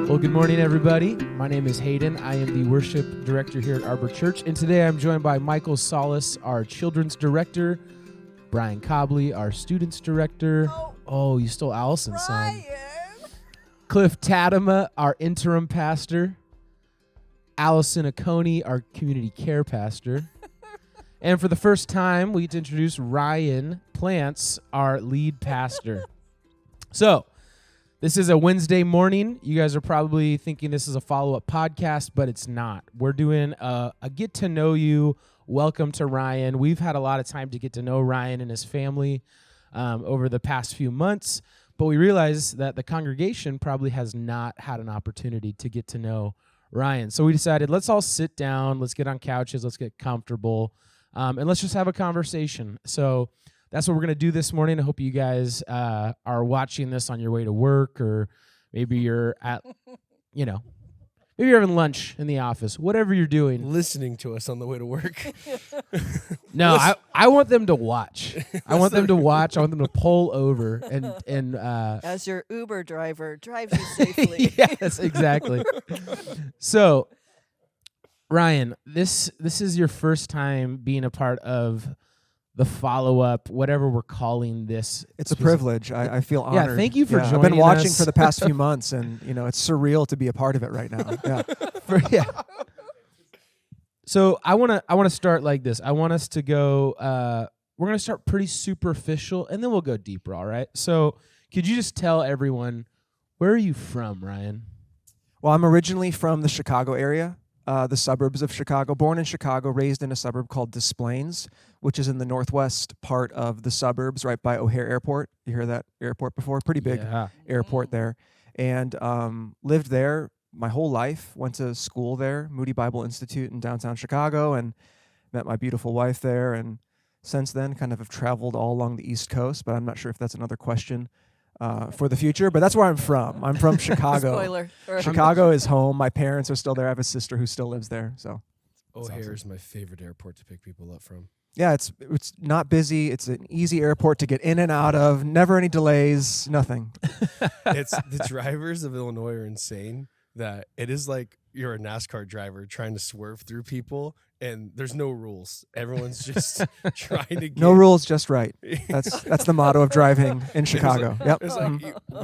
Well, good morning, everybody. My name is Hayden. I am the worship director here at Arbor Church, and today I'm joined by Michael Solis, our children's director, Brian Cobley, our students director. Oh, you stole Allison's son. Cliff Tadema, our interim pastor. Allison Aconi, our community care pastor. And for the first time, we get to introduce Ryan Plantz, our lead pastor. So, this is a Wednesday morning. You guys are probably thinking this is a follow-up podcast, but it's not. We're doing a get to know you. Welcome to Ryan. We've had a lot of time to get to know Ryan and his family over the past few months, but we realized that the congregation probably has not had an opportunity to get to know Ryan. So we decided, let's all sit down, let's get on couches, let's get comfortable, and let's just have a conversation. So that's what we're going to do this morning. I hope you guys are watching this on your way to work, or maybe you're at, maybe you're having lunch in the office, whatever you're doing. Listening to us on the way to work. No, I want them to watch. I want them to watch. I want them to pull over and as your Uber driver drives you safely. Yes, exactly. So, Ryan, this is your first time being a part of the Followup, whatever we're calling this. It's a privilege. I feel honored. Yeah, thank you for joining us. I've been watching for the past few months, and it's surreal to be a part of it right now. Yeah. So I want to start like this. I want us to go. We're going to start pretty superficial, and then we'll go deeper. All right. So could you just tell everyone, where are you from, Ryan? Well, I'm originally from the Chicago area, the suburbs of Chicago. Born in Chicago, raised in a suburb called Des Plaines, which is in the northwest part of the suburbs, right by O'Hare Airport. You hear that airport before? Pretty big airport there. And lived there my whole life. Went to school there, Moody Bible Institute in downtown Chicago, and met my beautiful wife there. And since then, kind of have traveled all along the East Coast, but I'm not sure if that's another question for the future. But that's where I'm from. I'm from Chicago. Spoiler. Chicago is home. My parents are still there. I have a sister who still lives there. So O'Hare is my favorite airport to pick people up from. yeah, it's not busy. It's an easy airport to get in and out of. Never any delays. Nothing. It's the drivers of Illinois are insane. That it is like you're a NASCAR driver trying to swerve through people, and there's no rules. Everyone's just trying to get No rules, just right. That's the motto of driving in Chicago. It's like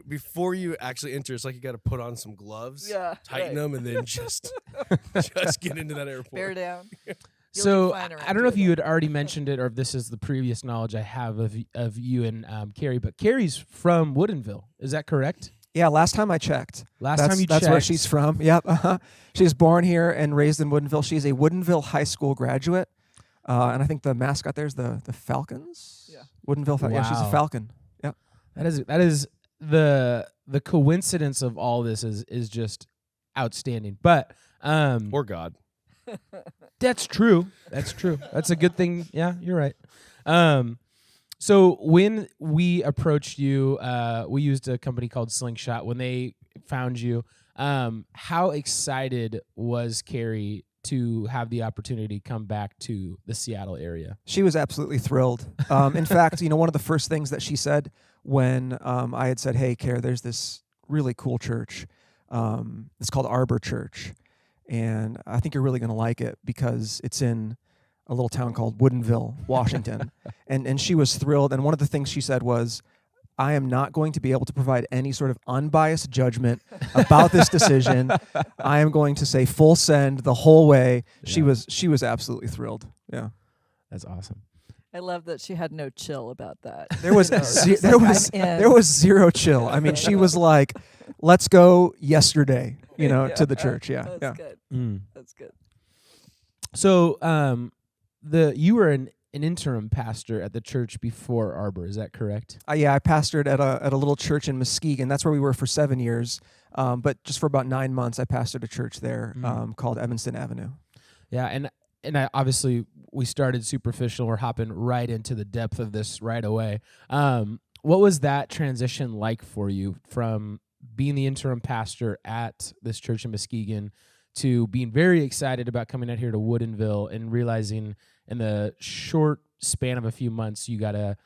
before you actually enter, it's like you got to put on some gloves, tighten them, and then just get into that airport. Bear down. So I don't know if you had already mentioned it, or if this is the previous knowledge I have of you and Carrie, but Carrie's from Woodinville. Is that correct? Yeah, last time I checked. That's where she's from. Yep. She was born here and raised in Woodinville. She's a Woodinville High School graduate. And I think the mascot there is the Falcons. Yeah. Woodinville Falcons. Wow. Yeah, she's a Falcon. Yep. That is the coincidence of all this is just outstanding. But Or God. That's true. That's true. That's a good thing. Yeah, you're right. So when we approached you, we used a company called Slingshot. When they found you, how excited was Carrie to have the opportunity to come back to the Seattle area? She was absolutely thrilled. In fact, one of the first things that she said when I had said, "Hey, Carrie, there's this really cool church. It's called Arbor Church. And I think you're really going to like it because it's in a little town called Woodinville, Washington." And she was thrilled. And one of the things she said was, "I am not going to be able to provide any sort of unbiased judgment about this decision. I am going to say full send the whole way." Yeah. She was absolutely thrilled. Yeah. That's awesome. I love that she had no chill about that. There was there was zero chill. I mean, she was like, "Let's go yesterday," to the church. Yeah. That's good. That's good. So, you were an interim pastor at the church before Arbor. Is that correct? Yeah, I pastored at a little church in Muskegon. That's where we were for 7 years. But just for about 9 months, I pastored a church there called Evanston Avenue. Yeah, and I, obviously we started superficial. We're hopping right into the depth of this right away. What was that transition like for you from being the interim pastor at this church in Muskegon to being very excited about coming out here to Woodinville and realizing in the short span of a few months you got to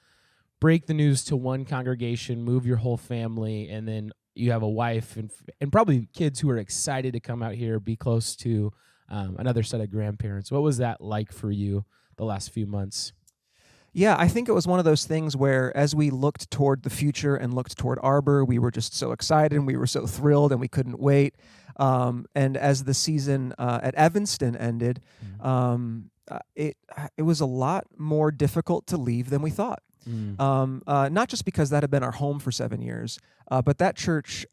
break the news to one congregation, move your whole family, and then you have a wife and probably kids who are excited to come out here, be close to another set of grandparents. What was that like for you the last few months? Yeah, I think it was one of those things where as we looked toward the future and looked toward Arbor, we were just so excited and we were so thrilled and we couldn't wait. And as the season at Evanston ended, it was a lot more difficult to leave than we thought. Not just because that had been our home for 7 years, but that church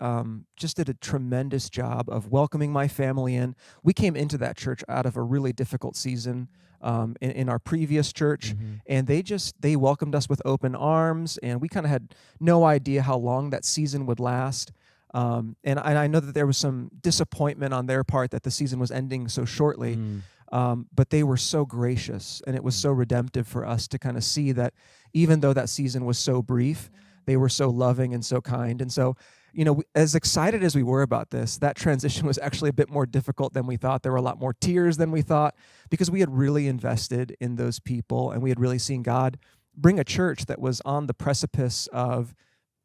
just did a tremendous job of welcoming my family in. We came into that church out of a really difficult season in our previous church, and they welcomed us with open arms, and we kind of had no idea how long that season would last. And I know that there was some disappointment on their part that the season was ending so shortly. But they were so gracious, and it was so redemptive for us to kind of see that even though that season was so brief, they were so loving and so kind. And so, as excited as we were about this, that transition was actually a bit more difficult than we thought. There were a lot more tears than we thought because we had really invested in those people, and we had really seen God bring a church that was on the precipice of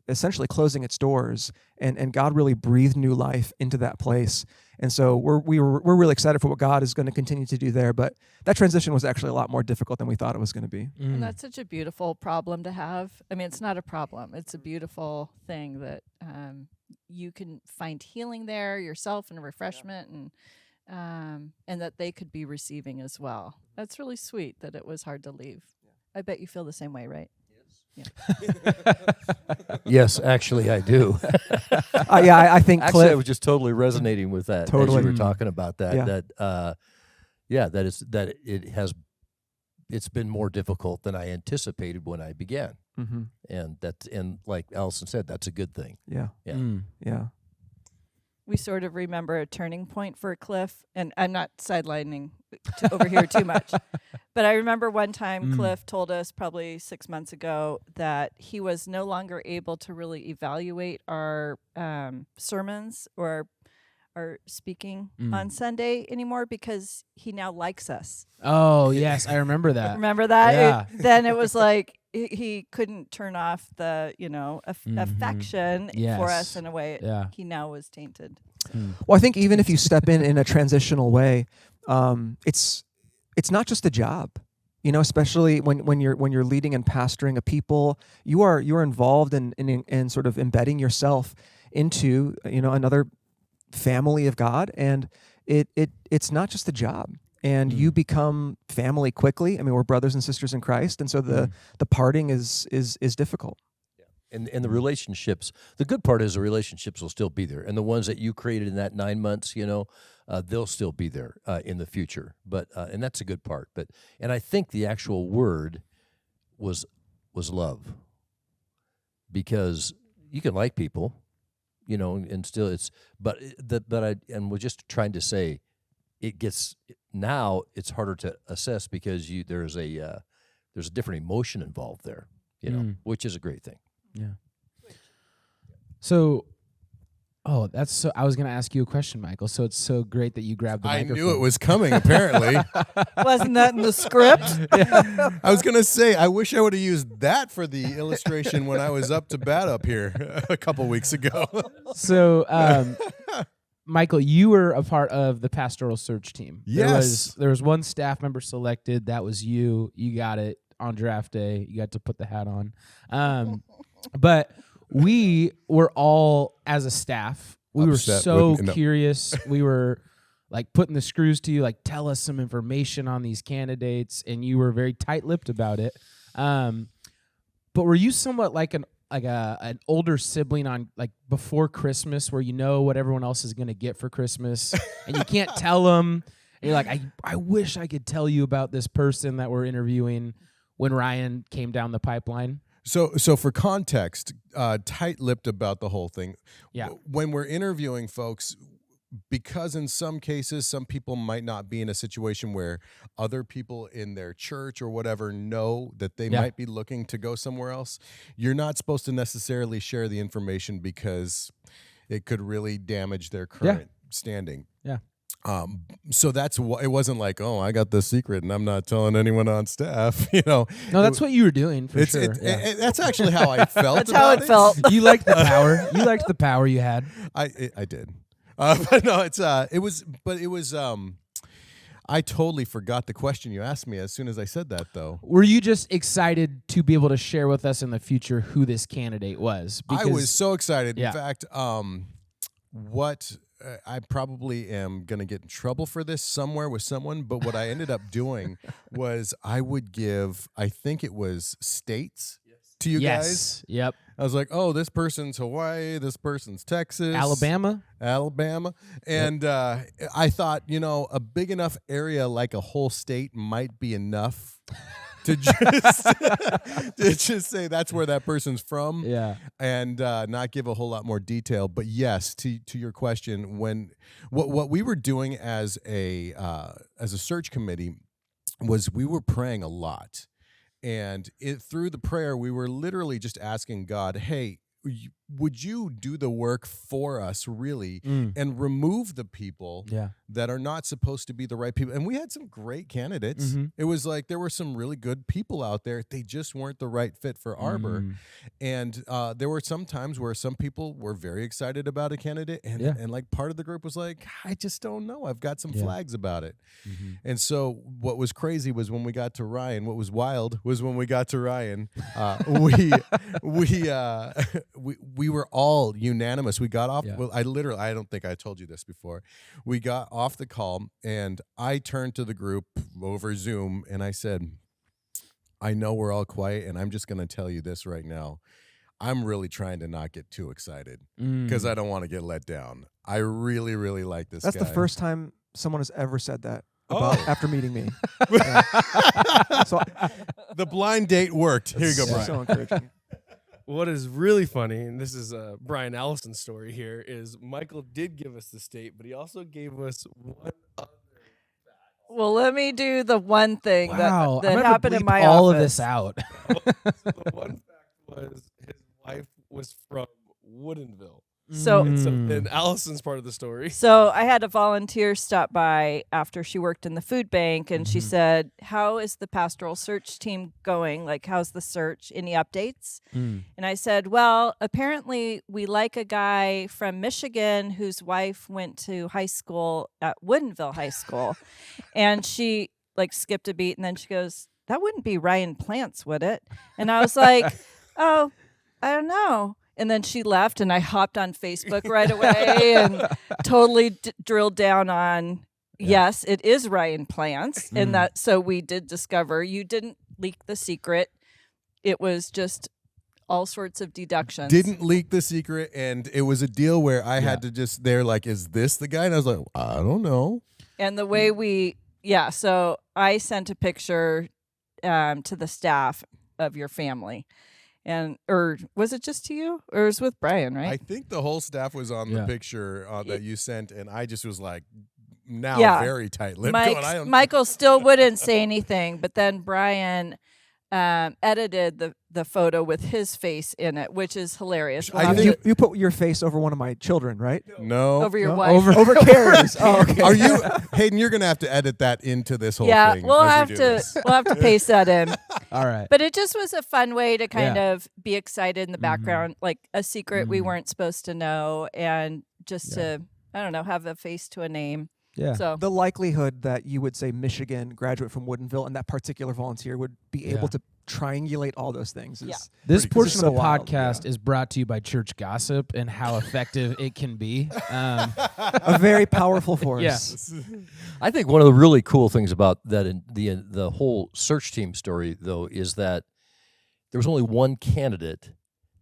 essentially closing its doors, and God really breathed new life into that place. And so we're really excited for what God is going to continue to do there. But that transition was actually a lot more difficult than we thought it was going to be. And that's such a beautiful problem to have. I mean, it's not a problem. It's a beautiful thing that you can find healing there yourself and refreshment, and that they could be receiving as well. That's really sweet that it was hard to leave. I bet you feel the same way, right? Yes, actually, I do. I think actually, Cliff, I was just totally resonating with that Totally. as you were talking about that. Yeah. It's been more difficult than I anticipated when I began, and like Allison said, that's a good thing. Yeah. We sort of remember a turning point for Cliff, and I'm not sidelining over here too much, but I remember one time Cliff told us probably 6 months ago that he was no longer able to really evaluate our sermons or our speaking on Sunday anymore because he now likes us. Oh, yes, I remember that. Remember that? Yeah. Then it was like he couldn't turn off the, affection for us in a way. He now was tainted. Well, I think even if you step in a transitional way, it's not just a job. Especially when you're leading and pastoring a people, you're involved in sort of embedding yourself into another family of God, and it's not just a job. And you become family quickly. I mean, we're brothers and sisters in Christ, and so the parting is difficult. And the relationships, the good part is the relationships will still be there, and the ones that you created in that 9 months, they'll still be there in the future. But and that's a good part. And I think the actual word was love, because you can like people, and still we're just trying to say it gets now it's harder to assess because there's a different emotion involved there, which is a great thing. Yeah. So, that's so. I was going to ask you a question, Michael. So it's so great that you grabbed the microphone. I knew it was coming, apparently. Wasn't that in the script? I was going to say, I wish I would have used that for the illustration when I was up to bat up here a couple weeks ago. So, Michael, you were a part of the pastoral search team. Yes. There was one staff member selected. That was you. You got it on draft day. You got to put the hat on. But we were all, as a staff, we were so curious. We were like putting the screws to you, like, tell us some information on these candidates, and you were very tight-lipped about it. But were you somewhat like an older sibling on, like, before Christmas, where you know what everyone else is going to get for Christmas, and you can't tell them? And you're like, I wish I could tell you about this person that we're interviewing when Ryan came down the pipeline. So for context, tight-lipped about the whole thing. Yeah. When we're interviewing folks, because in some cases, some people might not be in a situation where other people in their church or whatever know that they might be looking to go somewhere else, you're not supposed to necessarily share the information because it could really damage their current standing. Yeah. So that's why it wasn't like, oh, I got the secret and I'm not telling anyone on staff. No, that's what you were doing for sure. That's actually how I felt. That's how it felt. You liked the power. You liked the power you had. I did. But no, it was. I totally forgot the question you asked me as soon as I said that, though. Were you just excited to be able to share with us in the future who this candidate was? I was so excited. Yeah. In fact, what I probably am going to get in trouble for this somewhere with someone, but what I ended up doing was I would give, I think it was states to you guys. Yep. I was like, oh, this person's Hawaii, this person's Texas. Alabama. And I thought, a big enough area like a whole state might be enough to just say that's where that person's from. Yeah. And not give a whole lot more detail. But yes, to your question, what we were doing as a search committee was we were praying a lot. And through the prayer, we were literally just asking God, hey, would you do the work for us, really, and remove the people that are not supposed to be the right people? And we had some great candidates. Mm-hmm. It was like there were some really good people out there. They just weren't the right fit for Arbor. And there were some times where some people were very excited about a candidate, and like part of the group was like, I just don't know. I've got some flags about it. Mm-hmm. And so what was crazy was when we got to Ryan, what was wild was when we got to Ryan, we were all unanimous. We got off. Yeah. Well, I don't think I told you this before. We got off the call, and I turned to the group over Zoom, and I said, I know we're all quiet, and I'm just going to tell you this right now. I'm really trying to not get too excited because I don't want to get let down. I really, really like this guy. That's the first time someone has ever said that after meeting me. So the blind date worked. Here you go, Brian. So encouraging. What is really funny, and this is Brian Allison's story here, is Michael did give us the state, but he also gave us one other fact. Well, let me do the one thing that I'm gonna happened in bleep my all office. of this out. So the one fact was his wife was from Woodinville. So, and Allison's part of the story. So I had a volunteer stop by after she worked in the food bank, and she said, how is the pastoral search team going? Like, how's the search? Any updates? And I said, well, apparently we like a guy from Michigan whose wife went to high school at Woodinville High School. And she skipped a beat, and then she goes, that wouldn't be Ryan Plantz, would it? And I was like, oh, I don't know. And then she left, and I hopped on Facebook right away and totally drilled down on, yes, it is Ryan Plantz. And so we did discover you didn't leak the secret. It was just all sorts of deductions. Didn't leak the secret, and it was a deal where I had to just, they're like, is this the guy? And I was like, I don't know. And the way so I sent a picture to the staff of your family. Or was it just to you? Or it was with Brian, right? I think the whole staff was on the picture that you sent, and I just was like, now very tight-lipped. Michael still wouldn't say anything, but then Brian edited the photo with his face in it, which is hilarious. You put your face over one of my children, right? No. Over your wife. Over Carrie's. Oh, okay. Are you, Hayden? You're gonna have to edit that into this whole thing. Yeah, we'll have to paste that in. All right. But it just was a fun way to kind of be excited in the background, like a secret we weren't supposed to know, and just to, I don't know, have a face to a name. Yeah. So the likelihood that you would say Michigan, graduate from Woodinville, and that particular volunteer would be able to triangulate all those things. This portion of the wild, podcast is brought to you by Church Gossip and how effective it can be. A very powerful force. Yeah. I think one of the really cool things about that in the whole search team story, though, is that there was only one candidate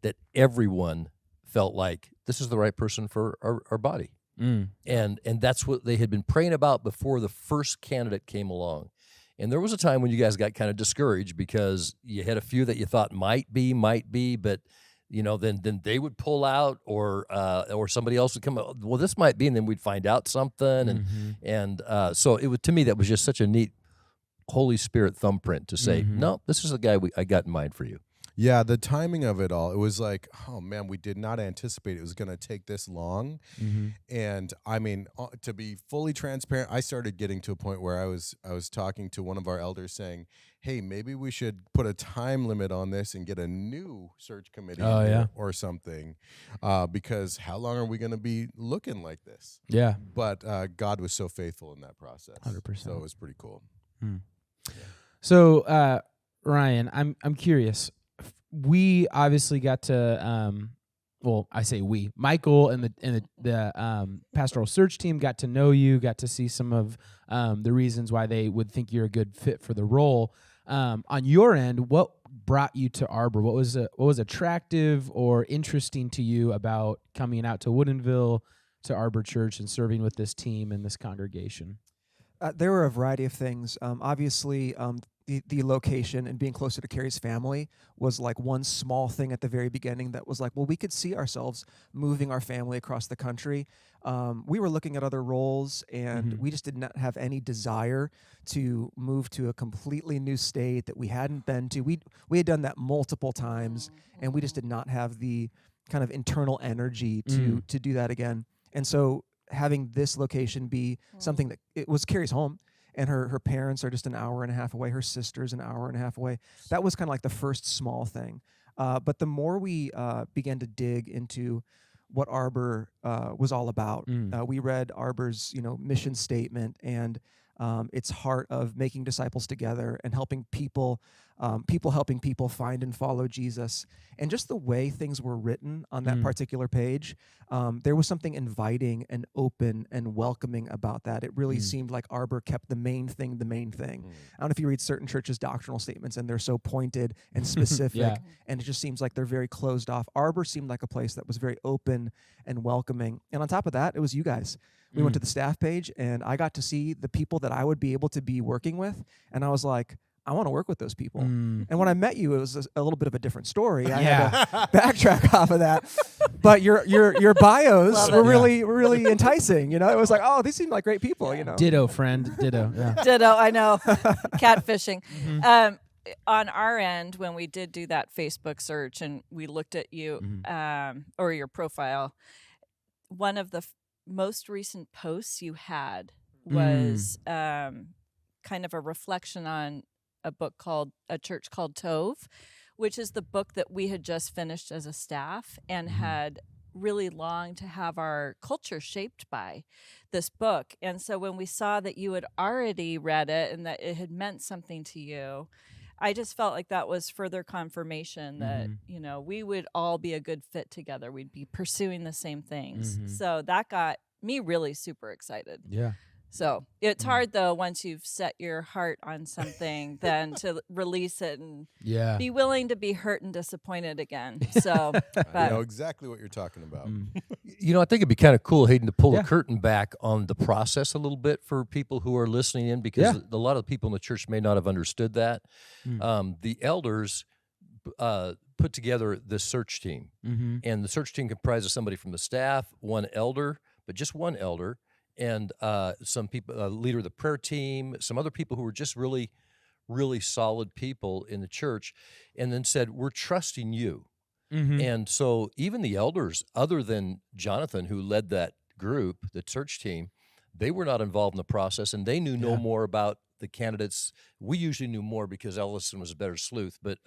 that everyone felt like this is the right person for our body. And that's what they had been praying about before the first candidate came along. And there was a time when you guys got kind of discouraged because you had a few that you thought might be, but then they would pull out or somebody else would come up, well, this might be, and then we'd find out something. And so it was, to me, that was just such a neat Holy Spirit thumbprint to say, no, this is the guy I got in mind for you. Yeah, the timing of it all, it was like, oh man, we did not anticipate it was going to take this long. Mm-hmm. And I mean, to be fully transparent, I started getting to a point where I was talking to one of our elders saying, hey, maybe we should put a time limit on this and get a new search committee in here or something, because how long are we going to be looking like this? Yeah. But God was so faithful in that process. 100%. So it was pretty cool. So, Ryan, I'm curious. We obviously got to, well, I say we, Michael and the pastoral search team got to know you, got to see some of the reasons why they would think you're a good fit for the role. On your end, what brought you to Arbor? What was attractive or interesting to you about coming out to Woodinville, to Arbor Church, and serving with this team and this congregation? There were a variety of things. Obviously, the location and being closer to Carrie's family was like one small thing at the very beginning that was like, well, we could see ourselves moving our family across the country. We were looking at other roles, and we just did not have any desire to move to a completely new state that we hadn't been to. We had done that multiple times, and we just did not have the kind of internal energy to do that again. And so having this location be something that it was Carrie's home, and her parents are just an hour and a half away. Her sister's an hour and a half away. That was kind of like the first small thing. But the more we began to dig into what Arbor was all about, we read Arbor's mission statement and its heart of making disciples together and helping people helping people find and follow Jesus. And just the way things were written on that particular page, there was something inviting and open and welcoming about that. It really seemed like Arbor kept the main thing the main thing. I don't know if you read certain churches' doctrinal statements and they're so pointed and specific, and it just seems like they're very closed off. Arbor seemed like a place that was very open and welcoming. And on top of that, it was you guys. We went to the staff page, and I got to see the people that I would be able to be working with, and I was like, I want to work with those people. And when I met you, it was a little bit of a different story. I had to backtrack off of that. But your bios were really enticing. It was like, oh, these seem like great people. Ditto, friend. Ditto. Yeah. Ditto. I know. Catfishing. On our end, when we did do that Facebook search and we looked at you or your profile, one of the most recent posts you had was kind of a reflection on a church called Tove, which is the book that we had just finished as a staff and had really longed to have our culture shaped by this book. And so when we saw that you had already read it and that it had meant something to you, I just felt like that was further confirmation that, we would all be a good fit together. We'd be pursuing the same things. So that got me really super excited. Yeah. So it's hard, though, once you've set your heart on something, then to release it and be willing to be hurt and disappointed again. So I know exactly what you're talking about. I think it'd be kind of cool, Hayden, to pull the curtain back on the process a little bit for people who are listening in, because a lot of people in the church may not have understood that. The elders put together the search team, and the search team comprises somebody from the staff, one elder, but just one elder, and some people, leader of the prayer team, some other people who were just really, really solid people in the church, and then said, we're trusting you. And so even the elders, other than Jonathan, who led that group, the search team, they were not involved in the process, and they knew no more about the candidates. We usually knew more because Ellison was a better sleuth, but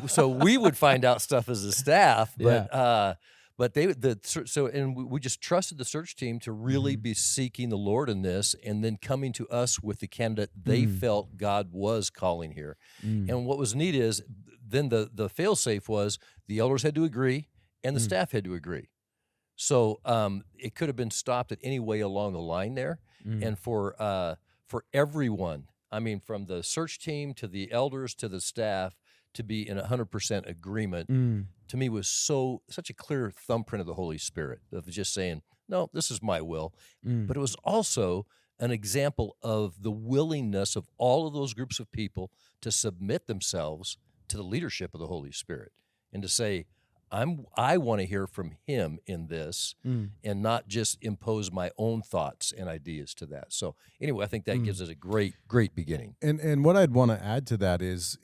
so we would find out stuff as a staff, but we just trusted the search team to really be seeking the Lord in this, and then coming to us with the candidate they felt God was calling here. And what was neat is then the fail-safe was the elders had to agree and the staff had to agree. So it could have been stopped at any way along the line there. And for everyone, I mean, from the search team to the elders to the staff, to be in 100% agreement, to me was such a clear thumbprint of the Holy Spirit of just saying, no, this is my will. But it was also an example of the willingness of all of those groups of people to submit themselves to the leadership of the Holy Spirit and to say, I want to hear from him in this and not just impose my own thoughts and ideas to that. So anyway, I think that gives us a great, great beginning. And what I'd want to add to that is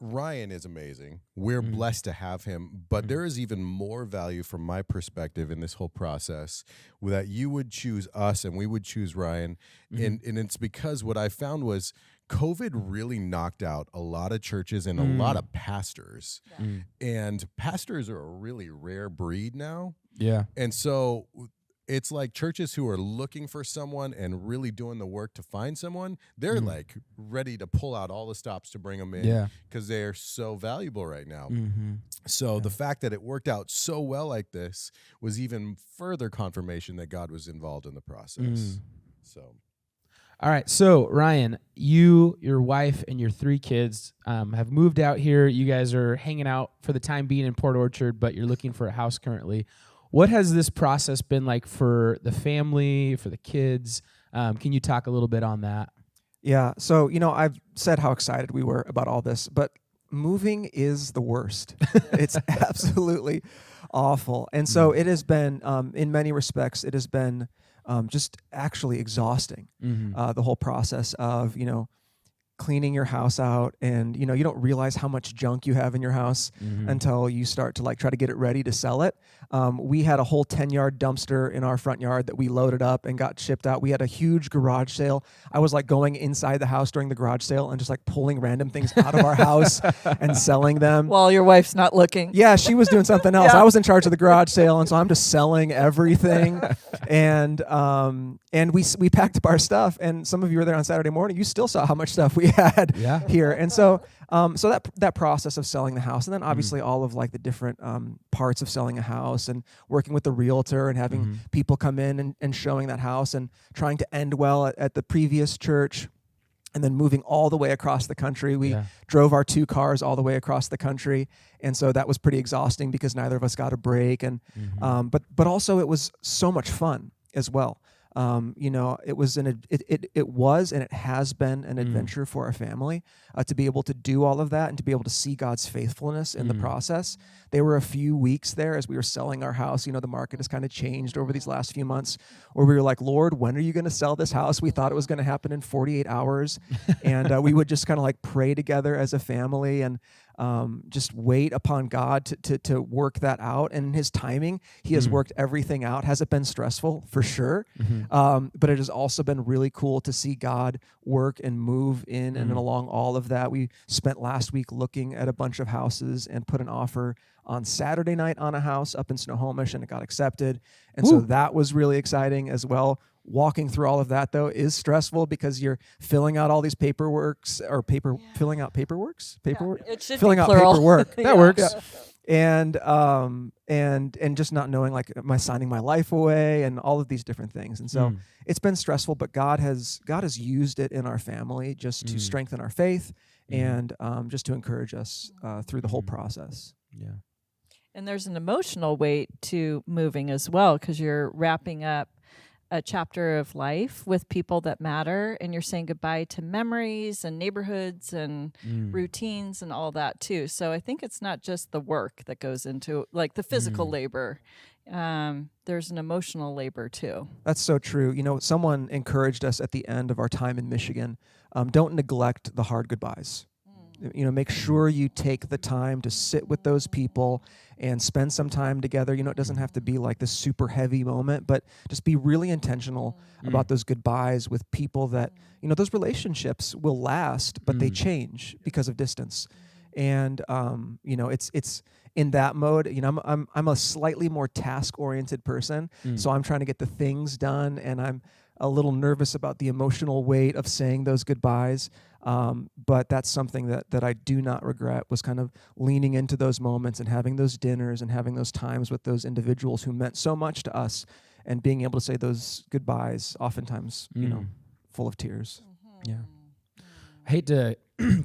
Ryan is amazing. We're blessed to have him, but there is even more value from my perspective in this whole process that you would choose us and we would choose Ryan. And it's because what I found was COVID really knocked out a lot of churches and a lot of pastors. And pastors are a really rare breed now. Yeah. And so it's like churches who are looking for someone and really doing the work to find someone, they're like ready to pull out all the stops to bring them in because they're so valuable right now. So the fact that it worked out so well like this was even further confirmation that God was involved in the process. So, all right. So Ryan, you, your wife, and your 3 kids have moved out here. You guys are hanging out for the time being in Port Orchard, but you're looking for a house currently. What has this process been like for the family, for the kids? Can you talk a little bit on that? Yeah. So, I've said how excited we were about all this, but moving is the worst. It's absolutely awful. And so it has been, in many respects, it has been just actually exhausting, the whole process of, cleaning your house out, and you don't realize how much junk you have in your house until you start to try to get it ready to sell it. We had a whole 10-yard dumpster in our front yard that we loaded up and got shipped out. We had a huge garage sale. I was going inside the house during the garage sale and just pulling random things out of our house and selling them while your wife's not looking. Yeah, she was doing something else. I was in charge of the garage sale, and so I'm just selling everything. And we packed up our stuff, and some of you were there on Saturday morning. You still saw how much stuff we had here. And so that process of selling the house, and then obviously all of the different parts of selling a house and working with the realtor and having people come in and showing that house and trying to end well at the previous church. And then moving all the way across the country. We drove our 2 cars all the way across the country. And so that was pretty exhausting because neither of us got a break. And but also it was so much fun as well. It was and it has been an adventure for our family to be able to do all of that and to be able to see God's faithfulness in the process. There were a few weeks there as we were selling our house. The market has kind of changed over these last few months where we were like, Lord, when are you going to sell this house? We thought it was going to happen in 48 hours. And we would just kind of pray together as a family and just wait upon God to work that out. And in his timing, he has worked everything out. Has it been stressful? For sure. But it has also been really cool to see God work and move in and along all of that. We spent last week looking at a bunch of houses and put an offer on Saturday night on a house up in Snohomish, and it got accepted. And so that was really exciting as well. Walking through all of that, though, is stressful because you're filling out all these filling out paperworks. It should filling be out plural. paperwork. That works. And just not knowing am I signing my life away and all of these different things. And so it's been stressful, but God has used it in our family just to strengthen our faith and just to encourage us through the whole process. Yeah. And there's an emotional weight to moving as well because you're wrapping up a chapter of life with people that matter, and you're saying goodbye to memories and neighborhoods and routines and all that too. So I think it's not just the work that goes into the physical labor. There's an emotional labor too. That's so true. Someone encouraged us at the end of our time in Michigan, don't neglect the hard goodbyes. Make sure you take the time to sit with those people and spend some time together. It doesn't have to be this super heavy moment, but just be really intentional about those goodbyes with people that, those relationships will last, but they change because of distance. And, it's in that mode, I'm a slightly more task-oriented person, so I'm trying to get the things done, and I'm a little nervous about the emotional weight of saying those goodbyes. But that's something that I do not regret, was kind of leaning into those moments and having those dinners and having those times with those individuals who meant so much to us and being able to say those goodbyes, oftentimes, full of tears. Yeah. I hate to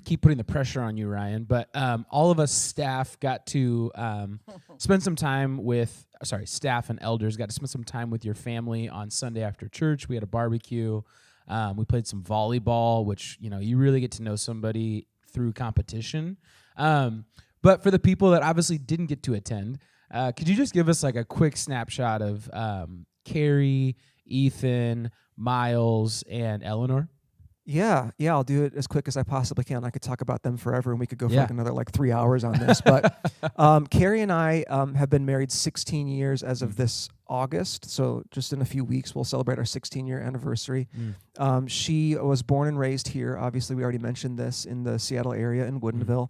keep putting the pressure on you, Ryan, but all of us staff got to spend some time with, staff and elders got to spend some time with your family on Sunday after church. We had a barbecue. We played some volleyball, which, you really get to know somebody through competition. But for the people that obviously didn't get to attend, could you just give us a quick snapshot of Carrie, Ethan, Miles, and Eleanor? Yeah, I'll do it as quick as I possibly can. I could talk about them forever, and we could go for Yeah. like another 3 hours on this. But Carrie and I have been married 16 years as of this August. So just in a few weeks, we'll celebrate our 16-year anniversary. She was born and raised here. Obviously, we already mentioned this, in the Seattle area in Woodinville.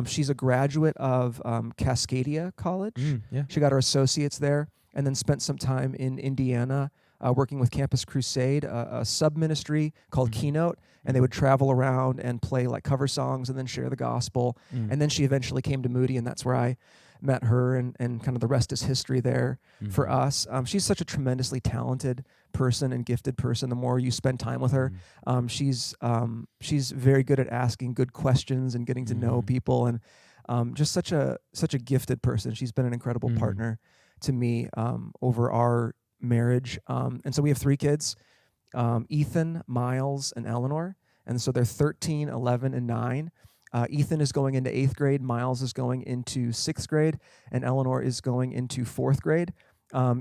She's a graduate of Cascadia College. Yeah. She got her associates there, and then spent some time in Indiana working with Campus Crusade, a sub-ministry called Keynote, and they would travel around and play cover songs and then share the gospel. And then she eventually came to Moody, and that's where I met her, and kind of the rest is history there for us. She's such a tremendously talented person and gifted person. The more you spend time with her, she's very good at asking good questions and getting to know people, and just such a gifted person. She's been an incredible partner to me over our marriage. And so we have 3 kids, Ethan, Miles, and Eleanor. And so they're 13, 11, and 9. Ethan is going into 8th grade, Miles is going into 6th grade, and Eleanor is going into 4th grade.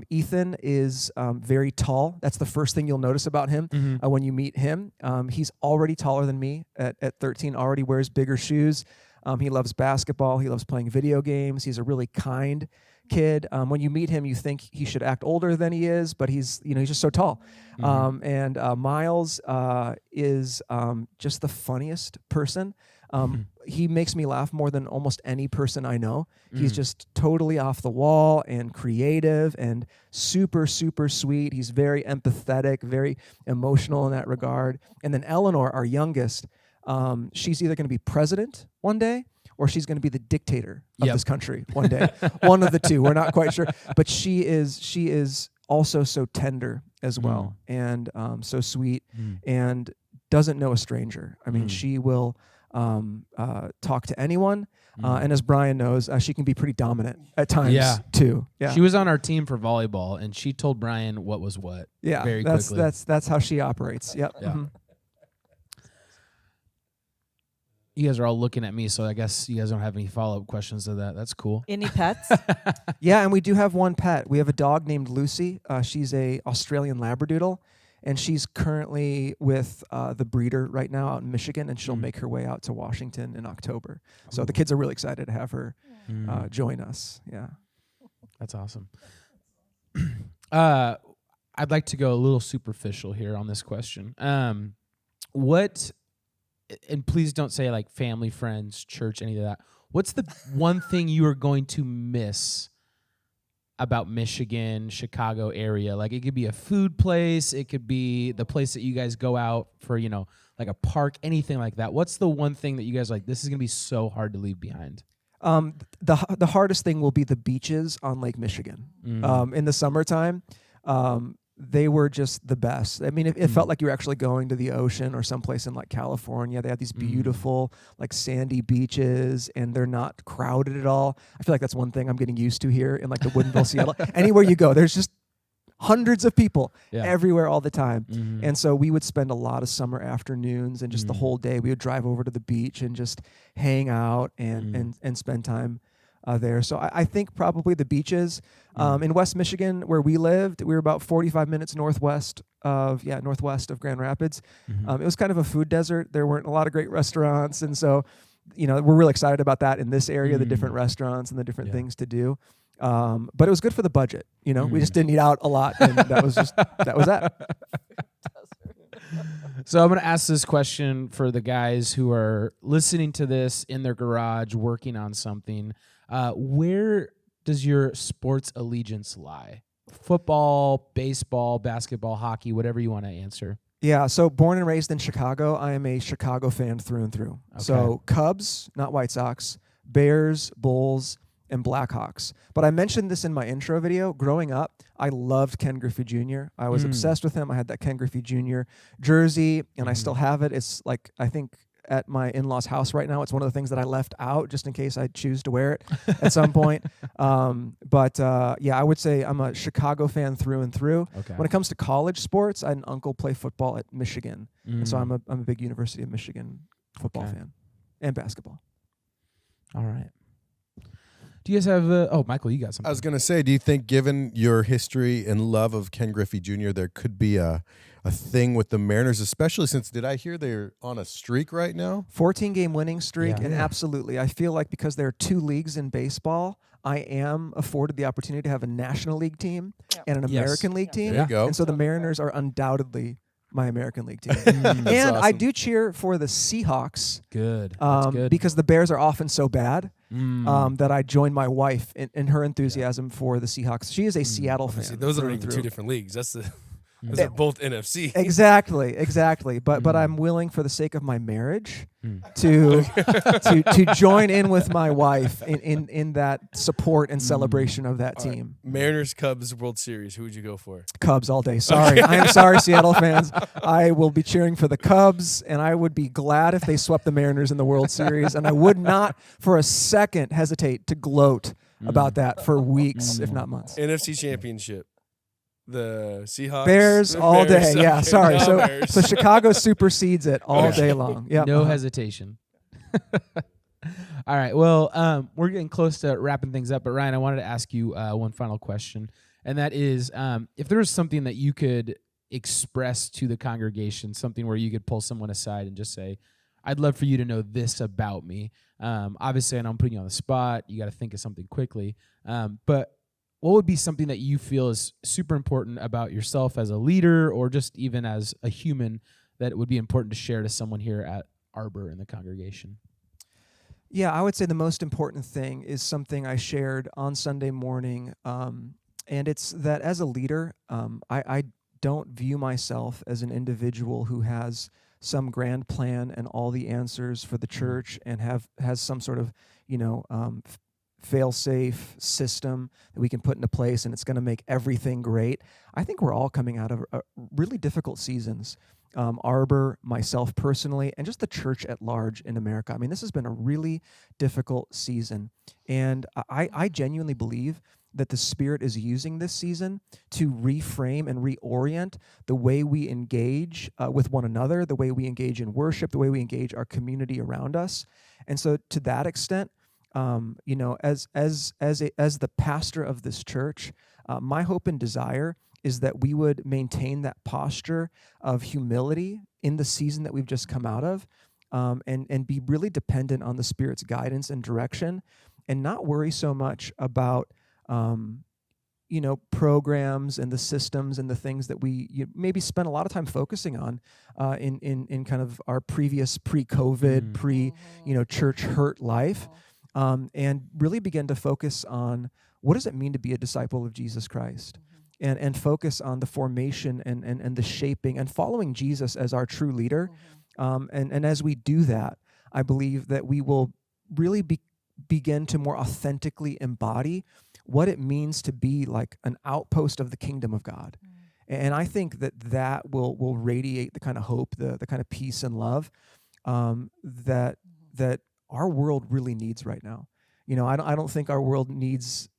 Ethan is very tall. That's the first thing you'll notice about him when you meet him. He's already taller than me at 13, already wears bigger shoes. He loves basketball. He loves playing video games. He's a really kind kid. When you meet him, you think he should act older than he is, but he's just so tall. And Miles is just the funniest person. He makes me laugh more than almost any person I know. He's just totally off the wall and creative and super, super sweet. He's very empathetic, very emotional in that regard. And then Eleanor, our youngest, she's either going to be president one day, or she's going to be the dictator of this country one day. One of the two. We're not quite sure. But she is also so tender as well, and so sweet, and doesn't know a stranger. I mean, she will talk to anyone. And as Brian knows, she can be pretty dominant at times too. Yeah. She was on our team for volleyball, and she told Brian what was what. Yeah. Very quickly. That's how she operates. Yep. Yeah. You guys are all looking at me, so I guess you guys don't have any follow-up questions to that. That's cool. Any pets? Yeah, and we do have one pet. We have a dog named Lucy. She's a Australian Labradoodle, and she's currently with the breeder right now out in Michigan, and she'll make her way out to Washington in October. So the kids are really excited to have her join us. Yeah. That's awesome. I'd like to go a little superficial here on this question. And please don't say family, friends, church, any of that. What's the one thing you are going to miss about Michigan, Chicago area? It could be a food place. It could be the place that you guys go out for, a park, anything like that. What's the one thing that you guys this is going to be so hard to leave behind? The hardest thing will be the beaches on Lake Michigan. In the summertime, they were just the best. I mean, it felt like you were actually going to the ocean or someplace in California. They have these beautiful sandy beaches, and they're not crowded at all. I feel like that's one thing I'm getting used to here in the Woodinville, Seattle. Anywhere you go, there's just hundreds of people everywhere all the time. And so we would spend a lot of summer afternoons and just the whole day. We would drive over to the beach and just hang out and spend time there. So I think probably the beaches. In West Michigan, where we lived, we were about 45 minutes northwest of Grand Rapids. It was kind of a food desert. There weren't a lot of great restaurants. And so, we're really excited about that in this area, the different restaurants and the different things to do. But it was good for the budget. We just didn't eat out a lot. And that was that. So I'm going to ask this question for the guys who are listening to this in their garage, working on something. Where does your sports allegiance lie? Football, baseball, basketball, hockey, whatever you want to answer. Yeah, so born and raised in Chicago, I am a Chicago fan through and through. Okay. So Cubs, not White Sox, Bears, Bulls, and Blackhawks. But I mentioned this in my intro video. Growing up, I loved Ken Griffey Jr. I was obsessed with him. I had that Ken Griffey Jr. jersey, and I still have it. It's I think at my in-laws' house right now. It's one of the things that I left out just in case I choose to wear it at some point. But I would say I'm a Chicago fan through and through. Okay. When it comes to college sports, I had an uncle play football at Michigan. And so I'm a big University of Michigan football fan and basketball. All right. Do you guys have? Michael, you got something. I was going to say, do you think, given your history and love of Ken Griffey Jr., there could be a thing with the Mariners, especially since, did I hear they're on a streak right now? 14-game winning streak, Yeah. and absolutely, I feel like because there are 2 leagues in baseball, I am afforded the opportunity to have a National League team Yep. and an Yes. American League team. There you go. And so the Mariners are undoubtedly my American League team. That's And I awesome. do cheer for the Seahawks Good. That's good. because the Bears are often so bad Mm. that I join my wife in her enthusiasm for the Seahawks. She is a Seattle fan. See, those are through even and 2 through. different leagues. Those Yeah. are both NFC. Exactly. But Mm. I'm willing, for the sake of my marriage, Mm. to join in with my wife in that support and celebration of that All right. team. Mariners Cubs World Series. Who would you go for? Cubs all day. Sorry. I am sorry, Seattle fans. I will be cheering for the Cubs, and I would be glad if they swept the Mariners in the World Series, and I would not for a second hesitate to gloat about that for weeks, if not months. NFC Championship. The Seahawks. Bears The all Bears. day. Yeah, Okay, sorry. no So Bears. so Chicago supersedes it all Okay. day long. Yeah. No hesitation. All right. Well, we're getting close to wrapping things up, but Ryan, I wanted to ask you one final question, and that is, if there was something that you could express to the congregation, something where you could pull someone aside and just say, "I'd love for you to know this about me." Obviously, I know I'm putting you on the spot. You got to think of something quickly, but what would be something that you feel is super important about yourself as a leader, or just even as a human, that would be important to share to someone here at Arbor in the congregation? Yeah, I would say the most important thing is something I shared on Sunday morning, and it's that as a leader, I don't view myself as an individual who has some grand plan and all the answers for the church and has some sort of, fail-safe system that we can put into place and it's going to make everything great. I think we're all coming out of really difficult seasons. Arbor, myself personally, and just the church at large in America. I mean, this has been a really difficult season. And I genuinely believe that the Spirit is using this season to reframe and reorient the way we engage with one another, the way we engage in worship, the way we engage our community around us. And so to that extent, as the pastor of this church, my hope and desire is that we would maintain that posture of humility in the season that we've just come out of, and be really dependent on the Spirit's guidance and direction, and not worry so much about programs and the systems and the things that we maybe spent a lot of time focusing on in kind of our previous pre-COVID, church hurt life. And really begin to focus on what does it mean to be a disciple of Jesus Christ, and focus on the formation and the shaping and following Jesus as our true leader. And as we do that, I believe that we will really begin to more authentically embody what it means to be like an outpost of the kingdom of God. And I think that will radiate the kind of hope, the kind of peace and love that our world really needs right now. I don't think our world needs,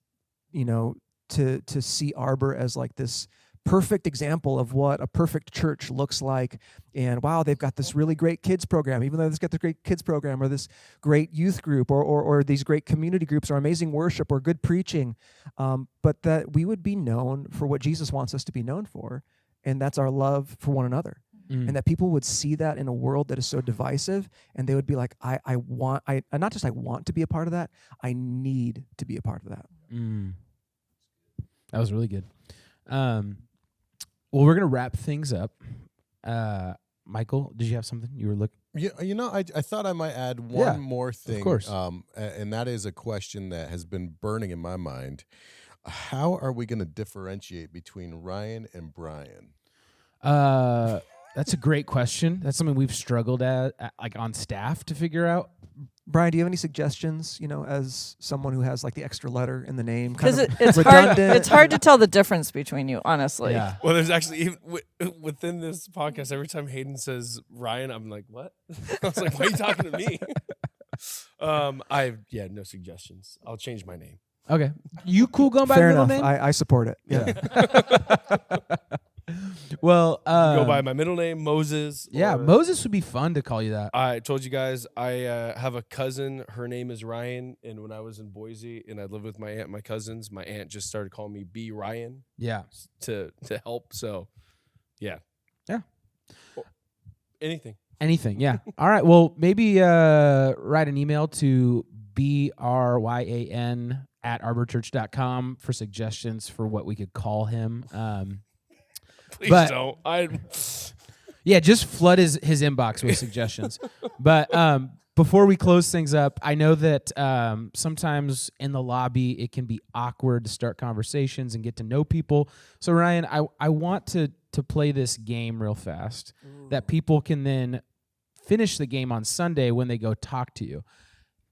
to see Arbor as like this perfect example of what a perfect church looks like. And wow, they've got this really great kids program, even though they've got the great kids program or this great youth group or these great community groups or amazing worship or good preaching. But that we would be known for what Jesus wants us to be known for. And that's our love for one another. And that people would see that in a world that is so divisive, and they would be like, I not just I want to be a part of that, I need to be a part of that. That was really good. Well, we're going to wrap things up. Michael, did you have something you were looking? Yeah, I thought I might add one more thing. Of course. And that is a question that has been burning in my mind. How are we going to differentiate between Ryan and Brian? That's a great question. That's something we've struggled at like on staff to figure out. Brian, do you have any suggestions, as someone who has like the extra letter in the name? Because Kind of it's redundant. it's hard to tell the difference between you, honestly. Yeah. Well, there's actually even within this podcast, every time Hayden says Ryan, I'm like, what? I was like, why are you talking to me? I have no suggestions. I'll change my name. Okay. You cool going by Fair middle enough. name? I support it. Yeah. Well, Go by my middle name, Moses. yeah, or- Moses would be fun to call you that. I told you guys I have a cousin. Her name is Ryan. And when I was in Boise and I lived with my aunt and my cousins, my aunt just started calling me B Ryan Yeah. to help. So, yeah. Yeah. Anything. Anything, yeah. All right, well, maybe write an email to bryan@arborchurch.com for suggestions for what we could call him. Please But- don't. Yeah, just flood his inbox with suggestions. But before we close things up, I know that sometimes in the lobby it can be awkward to start conversations and get to know people. So Ryan, I want to play this game real fast that people can then finish the game on Sunday when they go talk to you.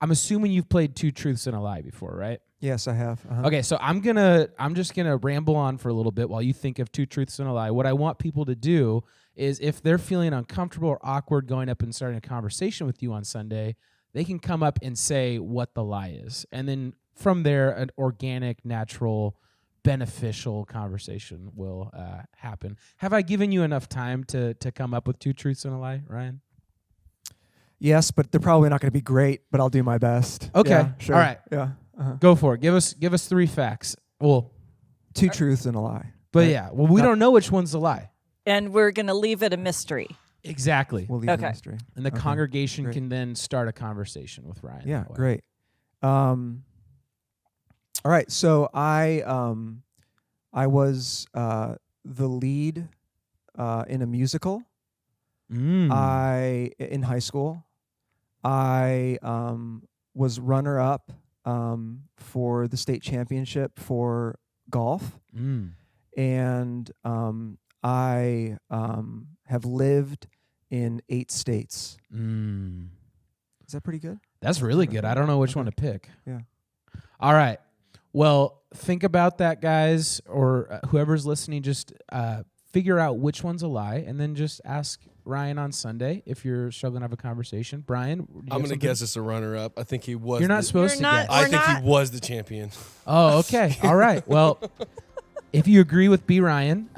I'm assuming you've played Two Truths and a Lie before, right? Yes, I have. Uh-huh. Okay, so I'm just gonna ramble on for a little bit while you think of Two Truths and a Lie. What I want people to do is, if they're feeling uncomfortable or awkward going up and starting a conversation with you on Sunday, they can come up and say what the lie is, and then from there, an organic, natural, beneficial conversation will happen. Have I given you enough time to come up with Two Truths and a Lie, Ryan? Yes, but they're probably not going to be great, but I'll do my best. Okay. Yeah, sure. All right. Yeah. Uh-huh. Go for it. Give us 3 facts. Well, Two truths and a lie. but Right. yeah, well, we don't know which one's the lie. And we're going to leave it a mystery. Exactly. We'll leave Okay. the mystery. And the Okay, congregation great. can then start a conversation with Ryan. Yeah, that way. great. All right, so I was the lead in a musical. Mm. In high school. I was runner-up for the state championship for golf, Mm. and I have lived in 8 states. Mm. Is that pretty good? That's really good. I don't know which Okay. one to pick. Yeah. All right. Well, think about that, guys, or whoever's listening. Just figure out which one's a lie, and then just ask Ryan on Sunday if you're struggling to have a conversation. Brian, do you I'm have going to something? guess it's a runner-up. I think he was. You're not the- supposed You're to not- guess. I We're think not- he was the champion. Oh, okay. All right. Well, if you agree with B. Ryan,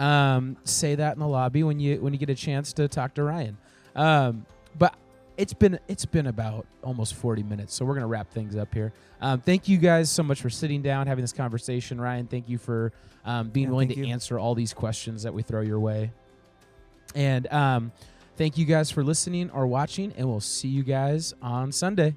say that in the lobby when you get a chance to talk to Ryan. But it's been about almost 40 minutes, so we're gonna wrap things up here. Thank you guys so much for sitting down, having this conversation. Ryan, thank you for being willing thank to you. answer all these questions that we throw your way. And thank you guys for listening or watching, and we'll see you guys on Sunday.